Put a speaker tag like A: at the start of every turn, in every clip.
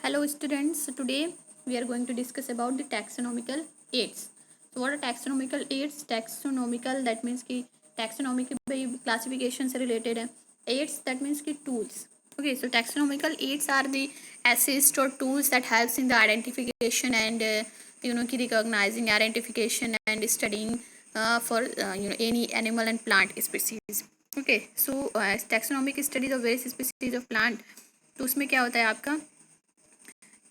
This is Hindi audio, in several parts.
A: Hello students, today we are going to discuss about the taxonomical aids. So what are taxonomical aids? Taxonomical that means कि taxonomy की classification से related है. Aids that means कि tools. Okay, so taxonomical aids are the assist or tools that helps in the identification and की recognizing, identification and studying for any animal and plant species. Okay, so taxonomic studies of various species of plant. तो उसमें क्या होता है आपका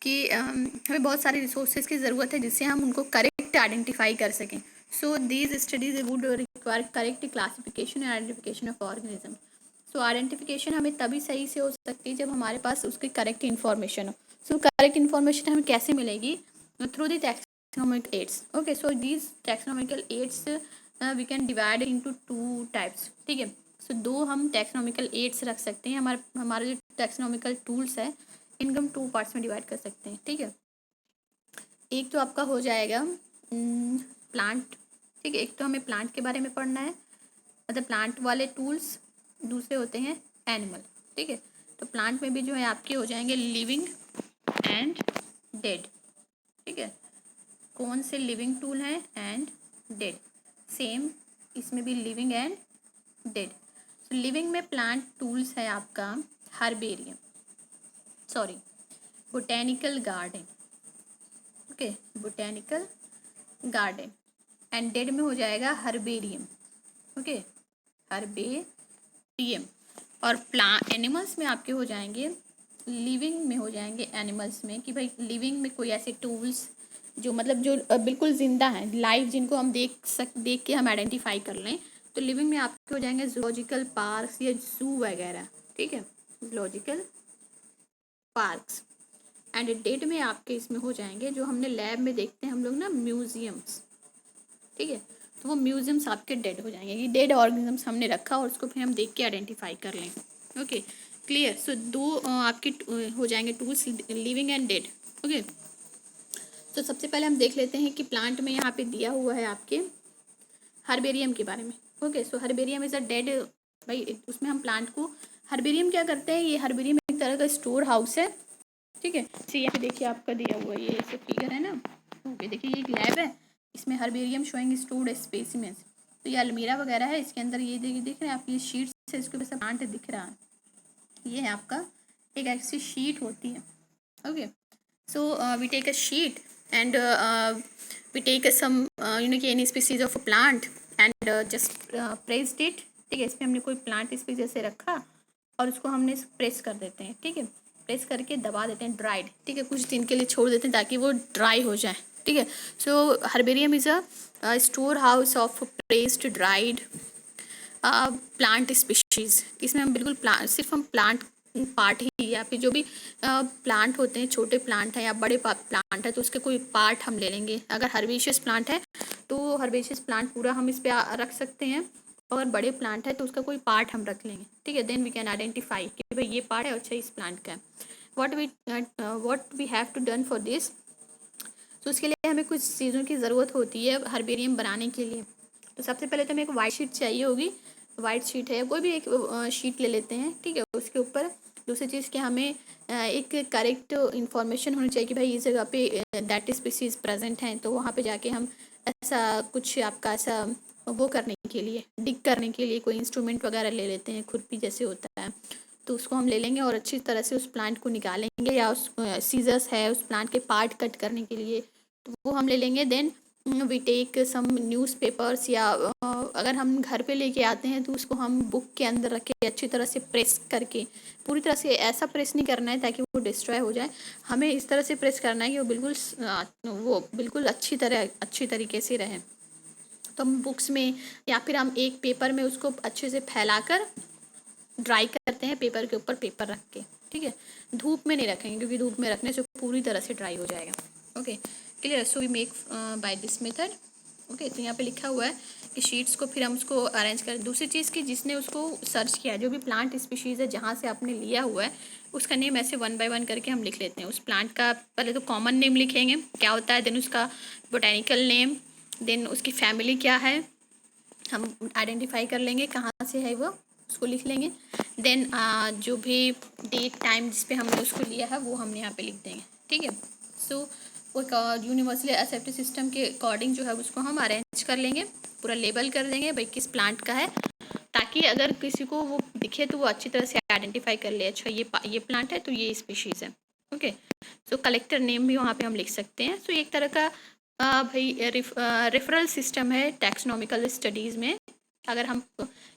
A: कि हमें बहुत सारे रिसोर्सेज की ज़रूरत है जिससे हम उनको करेक्ट आइडेंटिफाई कर सकें. So these studies would require correct classification and identification of organism. So identification हमें तभी सही से हो सकती है जब हमारे पास उसकी करेक्ट इन्फॉर्मेशन हो. सो करेक्ट इन्फॉर्मेशन हमें कैसे मिलेगी? Through the taxonomic aids. Okay, so these taxonomical aids we can divide into two types. ठीक है, सो दो हम टैक्सोनॉमिकल एड्स रख सकते हैं. हमारे जो टैक्सोनॉमिकल टूल्स है इनको हम टू पार्ट्स में डिवाइड कर सकते हैं. ठीक है, एक तो आपका हो जाएगा प्लांट. ठीक है, एक तो हमें प्लांट के बारे में पढ़ना है, मतलब प्लांट वाले टूल्स. दूसरे होते हैं एनिमल. ठीक है, तो प्लांट में भी जो है आपके हो जाएंगे लिविंग एंड डेड. ठीक है, कौन से लिविंग टूल हैं एंड डेड. सेम इसमें भी लिविंग एंड डेड. तो लिविंग में प्लांट टूल्स है आपका herbarium, botanical garden. Okay, botanical garden. And dead में हो जाएगा हर्बेरियम. Okay, herbarium. और एनिमल्स में आपके हो जाएंगे, लिविंग में हो जाएंगे एनिमल्स में कि भाई लिविंग में कोई ऐसे टूल्स जो मतलब जो बिल्कुल जिंदा हैं, लाइव, जिनको हम देख के हम आइडेंटिफाई कर लें. तो लिविंग में आपके हो जाएंगे जूलॉजिकल पार्क्स या जू वगैरह. ठीक है, जूलॉजिकल पार्क्स. एंड डेड में आपके इसमें हो जाएंगे जो हमने लैब में देखते हैं हम लोग ना, म्यूजियम्स. ठीक है, तो वो म्यूजियम्स आपके डेड हो जाएंगे. ये डेड ऑर्गेनिजम्स हमने रखा और उसको फिर हम देख के आइडेंटिफाई कर लें. Okay, clear. सो दो आपके हो जाएंगे tools, living and dead. Okay, तो सबसे पहले हम देख लेते हैं कि प्लांट में यहाँ पे दिया हुआ है आपके हर्बेरियम के बारे में. Okay, so herbarium is a dead. भाई उसमें हम प्लांट को हर्बेरियम क्या करते हैं, ये हर्बेरियम एक तरह का स्टोर हाउस है. ठीक है, तो यहाँ पे देखिए आपका दिया हुआ ये ऐसे फिगर है ना. ओके, देखिए ये एक लैब है, इसमें हर्बेरियम शोइंग स्टोर्ड स्पेसिमेंस. तो ये अलमीरा वगैरह है, इसके अंदर ये दिख रहे हैं आप, ये शीट्स है, इसके ऊपर प्लांट दिख रहा है. ये है आपका एक ऐसी शीट होती है. Okay, so we take a sheet and we take some any species of a plant and just pressed it. ठीक है, इसमें हमने कोई प्लांट स्पीसीज से रखा और उसको हमने प्रेस कर देते हैं. ठीक है, प्रेस करके दबा देते हैं, ड्राइड. ठीक है, कुछ दिन के लिए छोड़ देते हैं ताकि वो ड्राई हो जाए. ठीक है, so herbarium is a storehouse of pressed dried plant species. इसमें हम बिल्कुल सिर्फ हम प्लांट पार्ट ही या फिर जो भी प्लांट होते हैं, छोटे प्लांट हैं या बड़े प्लांट है, तो उसके कोई पार्ट हम ले लेंगे. अगर हर्बेशियस प्लांट है तो हर्बेशियस प्लांट पूरा हम इस पर रख सकते हैं, और बड़े प्लांट है तो उसका कोई पार्ट हम रख लेंगे. ठीक है, देन वी कैन आइडेंटिफाई कि भाई ये पार्ट है, अच्छा इस प्लांट का है. What we have to done for this. तो उसके लिए हमें कुछ चीज़ों की ज़रूरत होती है हर्बेरियम बनाने के लिए. तो सबसे पहले तो हमें एक वाइट शीट चाहिए होगी. वाइट शीट है, कोई भी एक शीट ले लेते हैं. ठीक है, उसके ऊपर दूसरी चीज़ कि हमें एक करेक्ट इन्फॉर्मेशन होनी चाहिए कि भाई इस जगह पे दैट स्पीसीज प्रेजेंट हैं. तो वहाँ पे जाके हम ऐसा कुछ आपका ऐसा वो करने के लिए, डिग करने के लिए कोई इंस्ट्रूमेंट वगैरह ले लेते हैं, खुरपी जैसे होता है, तो उसको हम ले लेंगे और अच्छी तरह से उस प्लांट को निकालेंगे. या उस सीजर्स है उस प्लांट के पार्ट कट करने के लिए, तो वो हम ले लेंगे. Then we take some newspapers, या अगर हम घर पे लेके आते हैं तो उसको हम बुक के अंदर रख के अच्छी तरह से प्रेस करके, पूरी तरह से ऐसा प्रेस नहीं करना है ताकि वो डिस्ट्रॉय हो जाए. हमें इस तरह से प्रेस करना है कि वो बिल्कुल अच्छी तरीके से रहे. तो हम बुक्स में या फिर हम एक पेपर में उसको अच्छे से फैलाकर ड्राई करते हैं, पेपर के ऊपर पेपर रख के. ठीक है, धूप में नहीं रखेंगे क्योंकि धूप में रखने से पूरी तरह से ड्राई हो जाएगा. Okay, clear. So we make by this method. Okay, तो यहाँ पे लिखा हुआ है कि शीट्स को फिर हम उसको अरेंज करें. दूसरी चीज़ की जिसने उसको सर्च किया, जो भी प्लांट स्पीशीज़ है जहाँ से आपने लिया हुआ है, उसका नेम ऐसे 1 बाय 1 करके हम लिख लेते हैं. उस प्लांट का पहले तो कॉमन नेम लिखेंगे क्या होता है, देन उसका बोटेनिकल नेम, देन उसकी फैमिली क्या है हम आइडेंटिफाई कर लेंगे कहाँ से है वो. उसको लिख लेंगे। देन जो भी डेट टाइम जिस पे हमने उसको लिया है वो हमने यहाँ पे लिख देंगे, ठीक है। सो वो यूनिवर्सली एक्सेप्टेड सिस्टम के अकॉर्डिंग जो है उसको हम अरेंज कर लेंगे, पूरा लेबल कर देंगे भाई किस प्लांट का है, ताकि अगर किसी को वो दिखे तो वो अच्छी तरह से आइडेंटिफाई कर ले, अच्छा ये प्लांट है तो ये स्पीशीज़ है। ओके, सो कलेक्टर नेम भी वहाँ पे हम लिख सकते हैं। सो एक तरह का भाई रेफरल सिस्टम है टैक्सोनॉमिकल स्टडीज़ में। अगर हम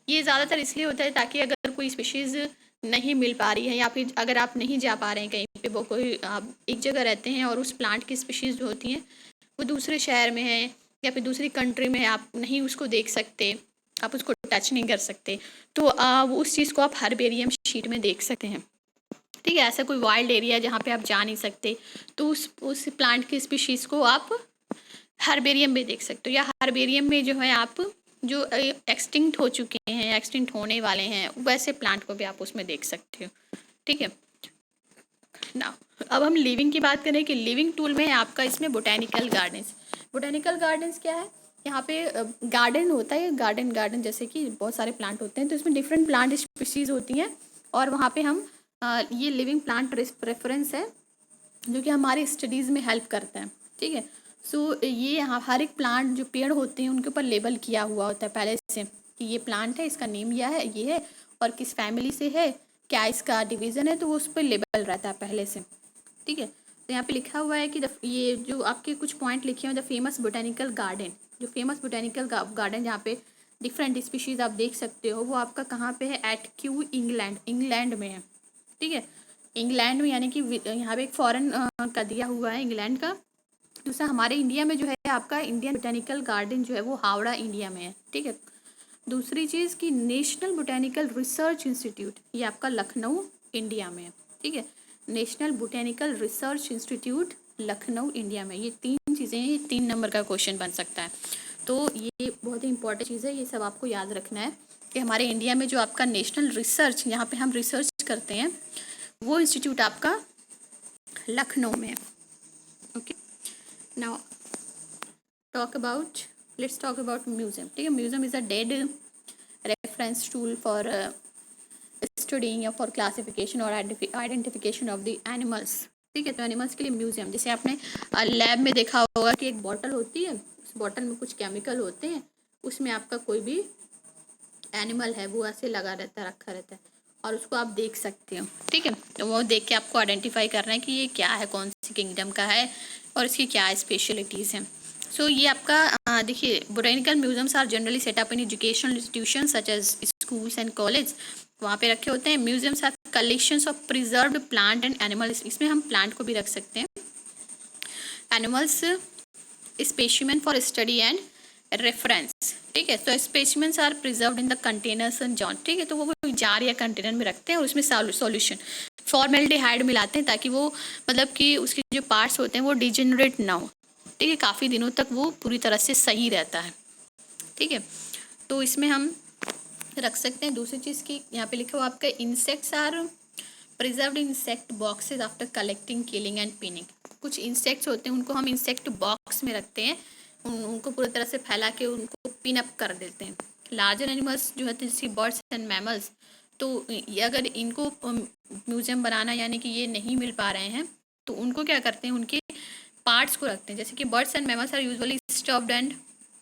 A: ये ज़्यादातर इसलिए होता है ताकि अगर कोई स्पीशीज़ नहीं मिल पा रही है या फिर अगर आप नहीं जा पा रहे हैं कहीं पे, वो कोई आप एक जगह रहते हैं और उस प्लांट की स्पीशीज़ जो होती हैं वो दूसरे शहर में है या फिर दूसरी कंट्री में, आप नहीं उसको देख सकते, आप उसको टच नहीं कर सकते, तो वो उस चीज़ को आप हर्बेरियम शीट में देख सकते हैं, ठीक है। ऐसा कोई वाइल्ड एरिया जहाँ पे आप जा नहीं सकते तो उस प्लांट की स्पीशीज़ को आप हर्बेरियम में देख सकते हो, या हर्बेरियम में जो है आप जो एक्सटिंक्ट हो चुके हैं, एक्सटिंक्ट होने वाले हैं, वैसे प्लांट को भी आप उसमें देख सकते हो, ठीक है ना। अब हम लिविंग की बात करें कि लिविंग टूल में है आपका इसमें बोटेनिकल गार्डन्स। बोटेनिकल गार्डन्स क्या है, यहाँ पे गार्डन होता है, गार्डन जैसे कि बहुत सारे प्लांट होते हैं तो इसमें डिफरेंट प्लांट स्पीशीज़ होती हैं और वहाँ पे हम ये लिविंग प्लांट रेफरेंस है जो कि हमारी स्टडीज़ में हेल्प करता है, ठीक है। सो ये यहाँ हर एक प्लांट जो पेड़ होते हैं उनके ऊपर लेबल किया हुआ होता है पहले से कि ये प्लांट है, इसका नेम ये है और किस फैमिली से है, क्या इसका डिवीज़न है, तो वो उस पर लेबल रहता है पहले से, ठीक है। तो यहाँ पे लिखा हुआ है कि ये जो आपके कुछ पॉइंट लिखे हैं द फेमस बोटेनिकल गार्डन, जो फेमस बोटेनिकल गार्डन जहाँ पे डिफरेंट स्पीशीज़ आप देख सकते हो वो आपका कहाँ पे है, एट क्यू इंग्लैंड में है, ठीक है। इंग्लैंड में यानी कि यहाँ पे एक फॉरेन का दिया हुआ है इंग्लैंड का। दूसरा हमारे इंडिया में जो है आपका इंडियन बोटेनिकल गार्डन जो है वो हावड़ा इंडिया में है, ठीक है। दूसरी चीज़ कि नेशनल बोटेनिकल रिसर्च इंस्टीट्यूट ये आपका लखनऊ इंडिया में है, ठीक है। National botanical research institute Lucknow India में, ये 3 चीज़ें हैं, ये 3 नंबर का क्वेश्चन बन सकता है। तो ये बहुत ही इंपॉर्टेंट चीज़ है, ये सब आपको याद रखना है कि हमारे इंडिया में जो आपका नेशनल रिसर्च यहाँ पे हम रिसर्च करते हैं वो इंस्टीट्यूट आपका लखनऊ में है। Okay, now let's talk about museum, ठीक है। Museum is a dead reference tool for studying या फॉर क्लासिफिकेशन और आइडेंटिफिकेशन ऑफ द एनिमल्स, ठीक है। तो एनिमल्स के लिए म्यूजियम, जैसे आपने लैब में देखा होगा कि एक बॉटल होती है, उस बॉटल में कुछ केमिकल होते हैं, उसमें आपका कोई भी एनिमल है वो ऐसे रखा रहता है और उसको आप देख सकते हो, ठीक है। तो वो देख के आपको आइडेंटिफाई करना है कि ये क्या है, कौन सी किंगडम का है और इसकी क्या स्पेशलिटीज़ हैं। सो ये आपका देखिए botanical museums are generally set up in educational institution such as schools and college, वहाँ पे रखे होते हैं। Museums are collections of preserved plant and animals, इसमें हम प्लांट को भी रख सकते हैं, animals specimen for study and reference, ठीक है। तो specimens are preserved in the containers and john, ठीक है। तो वो जार या कंटेनर में रखते हैं और उसमें सॉल्यूशन फॉर्मेल्डिहाइड मिलाते हैं ताकि वो मतलब कि उसके जो पार्ट्स होते हैं वो डिजेनरेट ना हो, ठीक है, काफ़ी दिनों तक वो पूरी तरह से सही रहता है, ठीक है। तो इसमें हम रख सकते हैं। दूसरी चीज़ की यहाँ पे लिखा हुआ आपका insects are preserved insect boxes after collecting, killing and pinning, कुछ इंसेक्ट्स होते हैं उनको हम इंसेक्ट बॉक्स में रखते हैं, उनको पूरी तरह से फैला के उनको पिन अप कर देते हैं। लार्जर एनिमल्स जो है जैसे बर्ड्स एंड मैमल्स, तो ये अगर इनको म्यूजियम बनाना यानी कि ये नहीं मिल पा रहे हैं तो उनको क्या करते हैं, उनके पार्ट्स को रखते हैं, जैसे कि birds and mammals are usually stuffed and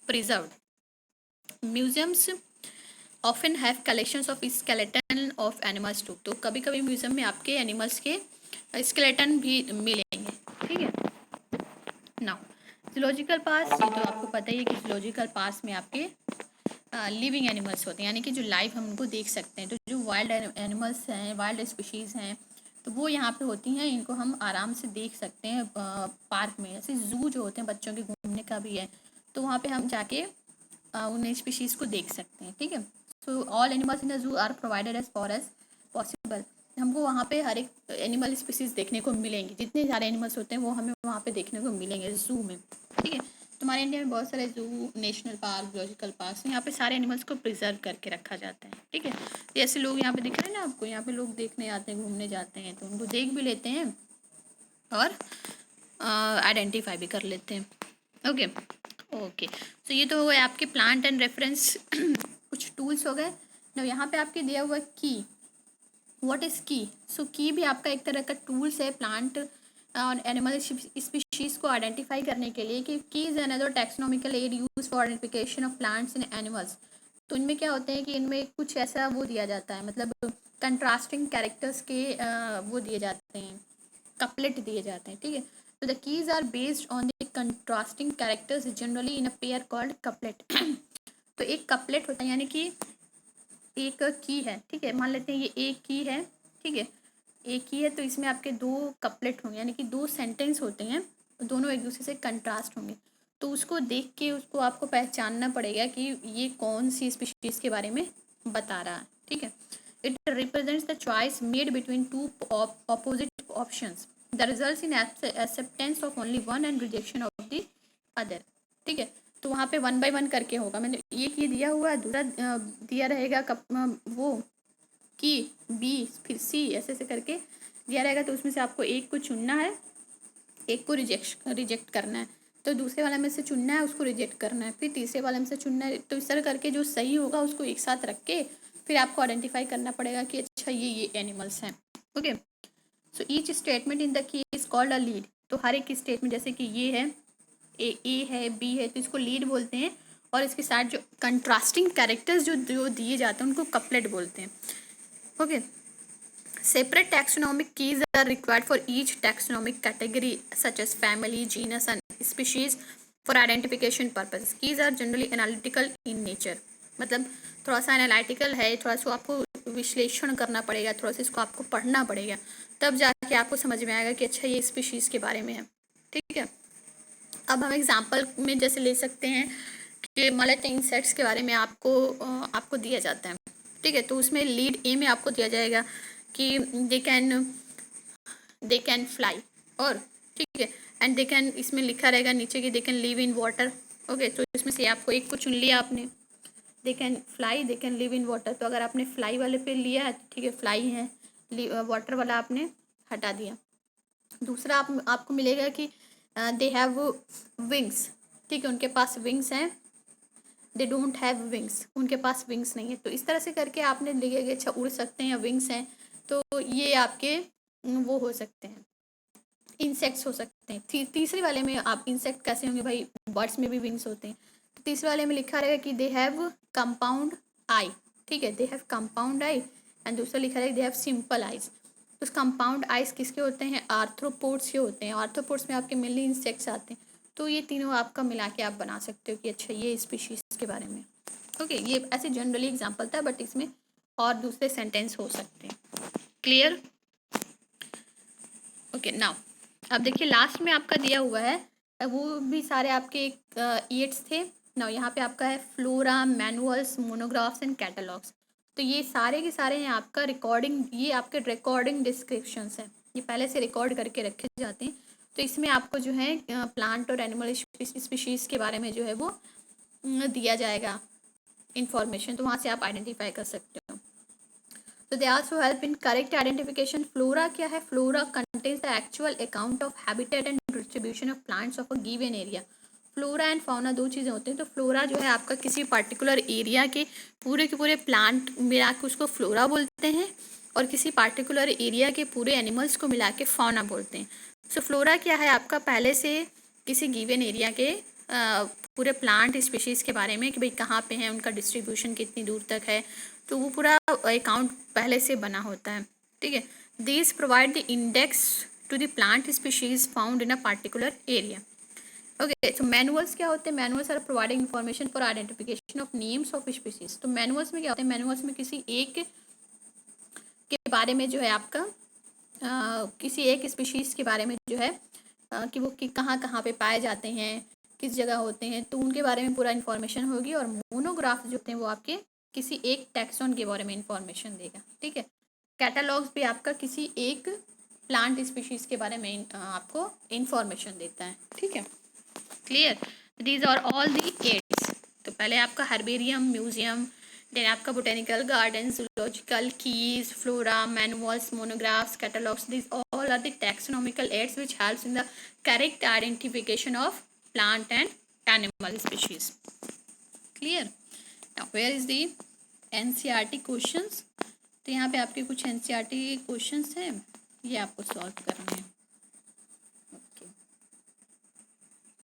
A: preserved. Museums often have collections of skeleton of animals too, तो कभी कभी म्यूजियम में आपके एनिमल्स के स्केलेटन भी मिलेंगे, ठीक है। नाउ जूलॉजिकल पार्क, ये तो आपको पता ही है कि जूलॉजिकल पार्क में आपके लिविंग एनिमल्स होते हैं यानी कि जो लाइव हम उनको देख सकते हैं। तो जो वाइल्ड एनिमल्स हैं, वाइल्ड स्पीशीज़ हैं, तो वो यहाँ पे होती हैं, इनको हम आराम से देख सकते हैं पार्क में। जैसे जू जो होते हैं बच्चों के घूमने का भी है, तो वहाँ पे हम जाके उन स्पीशीज़ को देख सकते हैं, ठीक है। So all animals in the zoo are provided as far as possible, हमको वहाँ पे हर एक एनिमल स्पीशीज़ देखने को मिलेंगे, जितने सारे एनिमल्स होते हैं वो हमें वहाँ पे देखने को मिलेंगे जू में, ठीक है। हमारे इंडिया में बहुत सारे जू, नेशनल पार्क, जूलॉजिकल पार्क, यहाँ पे सारे एनिमल्स को प्रिजर्व करके रखा जाता है, ठीक है। जैसे लोग यहाँ पे दिख रहे हैं ना आपको, यहाँ पे लोग देखने आते हैं, घूमने जाते हैं, तो उनको देख भी लेते हैं और आइडेंटिफाई भी कर लेते हैं। ओके, तो ये तो हो गए आपके प्लांट एंड रेफरेंस कुछ टूल्स हो गए। ना यहाँ पे आपके दिया हुआ की, व्हाट इज की? सो की भी आपका एक तरह का टूल्स है प्लांट और एनिमल स्पीशीज को आइडेंटिफाई करने के लिए, कि key is another taxonomical aid use for identification of plants and animals. तो इनमें क्या होते हैं कि इनमें कुछ ऐसा वो दिया जाता है, मतलब कंट्रास्टिंग कैरेक्टर्स के वो दिए जाते हैं, कपलेट दिए जाते हैं, ठीक है। तो the keys are based on the contrasting characters generally in a pair called couplet. तो एक कपलेट होता है, यानी कि एक की है, ठीक है, मान लेते हैं ये एक की है, ठीक है, एक की है, तो इसमें आपके दो कपलेट होंगे, यानी कि दो सेंटेंस होते हैं, दोनों एक दूसरे से कंट्रास्ट होंगे। तो उसको देख के उसको आपको पहचानना पड़ेगा कि ये कौन सी स्पीशीज के बारे में बता रहा है, ठीक है। It represents the choice made between two opposite options, the results in acceptance of only one and rejection of the other, ठीक है। तो वहाँ पे 1 बाय 1 करके होगा, मैंने एक ये दिया हुआ है, दूसरा दिया रहेगा वो की बी, फिर सी, ऐसे ऐसे करके दिया रहेगा। तो उसमें से आपको एक को चुनना है, एक को रिजेक्ट करना है, तो दूसरे वाले में से चुनना है, उसको रिजेक्ट करना है, फिर तीसरे वाले में से चुनना है। तो इस तरह करके जो सही होगा उसको एक साथ रख के फिर आपको आइडेंटिफाई करना पड़ेगा कि अच्छा ये एनिमल्स हैं, okay. So each statement in the key is called a lead. तो हर एक स्टेटमेंट, जैसे कि ये है ए है, बी है, तो इसको लीड बोलते हैं, और इसके साथ जो कंट्रास्टिंग कैरेक्टर्स जो दिए जाते हैं उनको कपलेट बोलते हैं, okay. Separate taxonomic keys are required for each taxonomic category such as family, genus and species for identification purposes. Keys are generally analytical in nature. मतलब थोड़ा सा एनालिटिकल है, थोड़ा सा आपको विश्लेषण करना पड़ेगा, थोड़ा सा इसको आपको पढ़ना पड़ेगा, तब जाके आपको समझ में आएगा कि अच्छा ये स्पीशीज़ के बारे में है, ठीक है। अब हम एग्जांपल में जैसे ले सकते हैं कि मान लेते हैं इंसेक्ट्स के बारे में आपको दिया जाता है, ठीक है। तो उसमें लीड ए में आपको दिया जाएगा कि दे कैन फ्लाई, और ठीक है, एंड दे कैन, इसमें लिखा रहेगा नीचे कि they can live in water, okay. तो इसमें से आपको एक को चुन लिया आपने, they can fly, they can live in water. तो अगर आपने फ्लाई वाले पे लिया है, ठीक है, फ्लाई है, वाटर वाला आपने हटा दिया। दूसरा आपको मिलेगा कि दे हैव विंग्स, ठीक है, उनके पास विंग्स हैं, दे डोंट हैव विंग्स, उनके पास विंग्स नहीं है। तो इस तरह से करके आपने लिखा कि अच्छा उड़ सकते हैं या विंग्स हैं, तो ये आपके वो हो सकते हैं, इंसेक्ट्स हो सकते हैं। तीसरे वाले में आप इंसेक्ट कैसे होंगे भाई, बर्ड्स में भी विंग्स होते हैं। तो तीसरे वाले में लिखा रहेगा कि दे हैव कंपाउंड आई, ठीक है, they have compound I, and दूसरा लिखा रहेगा दे हैव सिंपल आइज। तो कंपाउंड आइज किसके होते हैं, आर्थ्रोपोड्स के होते हैं। आर्थ्रोपोड्स में आपके मेनली इंसेक्ट्स आते हैं। तो ये तीनों आपका मिला के आप बना सकते हो कि अच्छा ये स्पीशीज के बारे में, ओके। ये ऐसे जनरली एग्जांपल था, बट इसमें और दूसरे सेंटेंस हो सकते हैं, क्लियर, ओके। नाउ अब देखिए लास्ट में आपका दिया हुआ है, वो भी सारे आपके एड्स थे। नाउ यहाँ पे आपका है flora, manuals, monographs and catalogues. तो ये सारे के सारे हैं आपका रिकॉर्डिंग, ये आपके रिकॉर्डिंग डिस्क्रिप्शंस हैं, ये पहले से रिकॉर्ड करके रखे जाते हैं। तो इसमें आपको जो है प्लांट और एनिमल स्पीशीज़ के बारे में जो है वो दिया जाएगा इंफॉर्मेशन, तो वहाँ से आप आइडेंटिफाई कर सकते हो। तो they also help in correct identification. Flora क्या है, flora contains the actual account of habitat and distribution of plants of a given area. Flora and fauna दो चीज़ें होती हैं। तो फ्लोरा जो है आपका किसी पर्टिकुलर एरिया के पूरे प्लांट मिला के उसको फ्लोरा बोलते हैं, और किसी पार्टिकुलर एरिया के पूरे एनिमल्स को मिला के फाउना बोलते हैं। सो फ्लोरा क्या है आपका पहले से किसी गिवन एरिया के पूरे प्लांट स्पीशीज़ के बारे में कि भाई कहाँ पे हैं, उनका डिस्ट्रीब्यूशन कितनी दूर तक है, तो वो पूरा अकाउंट पहले से बना होता है, ठीक है। These provide the index to the plant species found in a particular area, okay. तो मैनुअल्स क्या होते हैं, manuals are providing information for identification of names of species. तो मैनुअल्स में क्या होते हैं, मैनुअल्स में किसी एक के बारे में जो है आपका किसी एक स्पीशीज के बारे में जो है कि वो कि कहाँ कहाँ पे पाए जाते हैं, किस जगह होते हैं, तो उनके बारे में पूरा इन्फॉर्मेशन होगी। और मोनोग्राफ जो होते हैं वो आपके किसी एक टैक्सॉन के बारे में इंफॉर्मेशन देगा, ठीक है। कैटलॉग्स भी आपका किसी एक प्लांट स्पीशीज के बारे में आपको इंफॉर्मेशन देता है, ठीक है, clear. These are all the aids. तो पहले आपका हर्बेरियम, म्यूजियम, देन आपका botanical garden, zoological, keys, flora, manuals, monographs, catalogues, this all are the taxonomical aids which helps in the correct identification of plant and animal species, clear. Now where is the NCERT questions. तो यहाँ पे आपके कुछ एनसीईआरटी क्वेश्चंस हैं, ये आपको सॉल्व करने हैं।